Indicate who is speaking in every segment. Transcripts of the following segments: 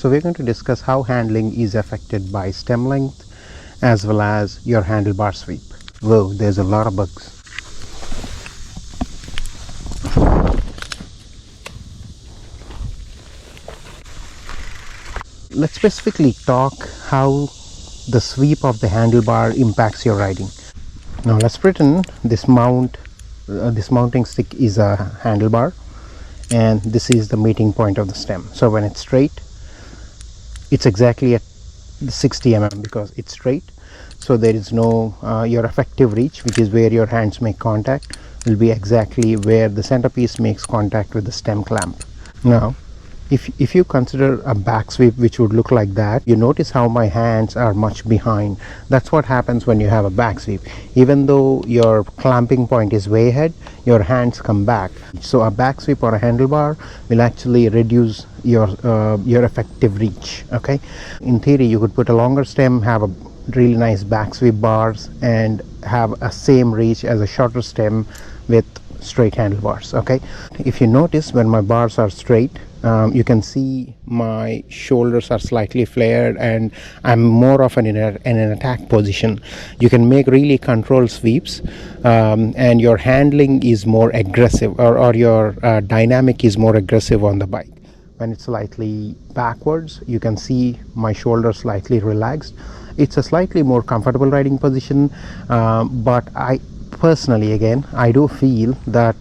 Speaker 1: So we're going to discuss how handling is affected by stem length as well as your handlebar sweep. Whoa, there's a lot of bugs. Let's specifically talk how the sweep of the handlebar impacts your riding. Now let's pretend this mounting stick is a handlebar and this is the meeting point of the stem. So when it's straight, it's exactly at the 60 mm because it's straight. So there is no your effective reach, which is where your hands make contact, will be exactly where the centerpiece makes contact with the stem clamp. Now if you consider a back sweep which would look like that, you notice how my hands are much behind. That's what happens when you have a back sweep. Even though your clamping point is way ahead, your hands come back. So a back sweep or a handlebar will actually reduce your effective reach. Okay, in theory you could put a longer stem, have a really nice back sweep bars, and have a same reach as a shorter stem with straight handlebars. Okay, if you notice when my bars are straight, you can see my shoulders are slightly flared and I'm more often in an attack position. You can make really controlled sweeps, and your handling is more aggressive, or your dynamic is more aggressive on the bike. When it's slightly backwards, you can see my shoulders slightly relaxed. It's a slightly more comfortable riding position, but I personally, again, I do feel that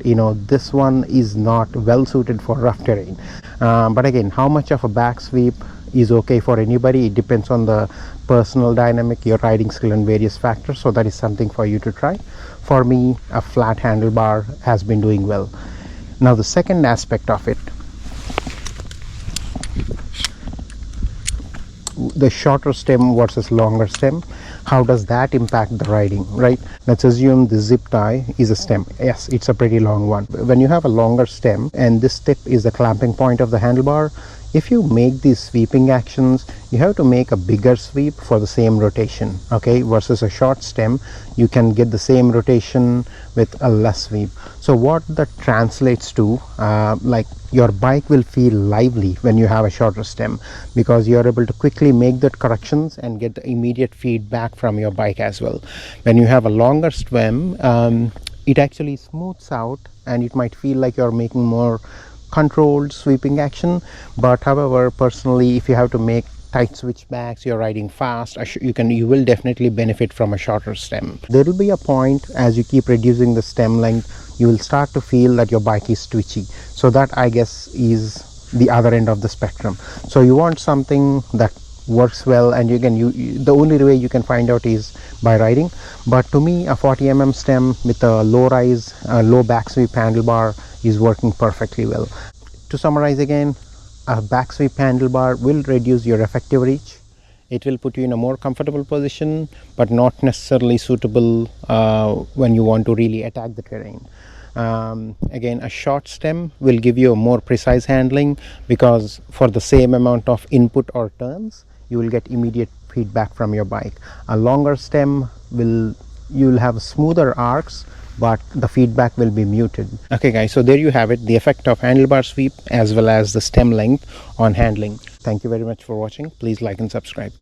Speaker 1: this one is not well suited for rough terrain. But again, how much of a back sweep is okay for anybody, it depends on the personal dynamic, your riding skill, and various factors. So that is something for you to try. For me, a flat handlebar has been doing well. Now the second aspect of it, the shorter stem versus longer stem, how does that impact the riding, right? Let's assume the zip tie is a stem. Yes, it's a pretty long one. When you have a longer stem and this tip is the clamping point of the handlebar, if you make these sweeping actions, you have to make a bigger sweep for the same rotation. Okay, versus a short stem, you can get the same rotation with a less sweep. So what that translates to, like your bike will feel lively when you have a shorter stem, because you're able to quickly make the corrections and get the immediate feedback from your bike as well. When you have a longer stem, it actually smooths out and it might feel like you're making more controlled sweeping action. But however, personally, if you have to make tight switchbacks, you're riding fast, you will definitely benefit from a shorter stem. There will be a point as you keep reducing the stem length, you will start to feel that your bike is twitchy. So that, I guess, is the other end of the spectrum. So you want something that works well, and the only way you can find out is by riding. But to me, a 40 mm stem with a low rise, low back sweep handlebar is working perfectly well. To summarize again, a back sweep handlebar will reduce your effective reach. It will put you in a more comfortable position, but not necessarily suitable when you want to really attack the terrain. Again, a short stem will give you a more precise handling, because for the same amount of input or turns, you will get immediate feedback from your bike. A longer stem you'll have smoother arcs, but the feedback will be muted. Okay guys, so there you have it, the effect of handlebar sweep as well as the stem length on handling. Thank you very much for watching. Please like and subscribe.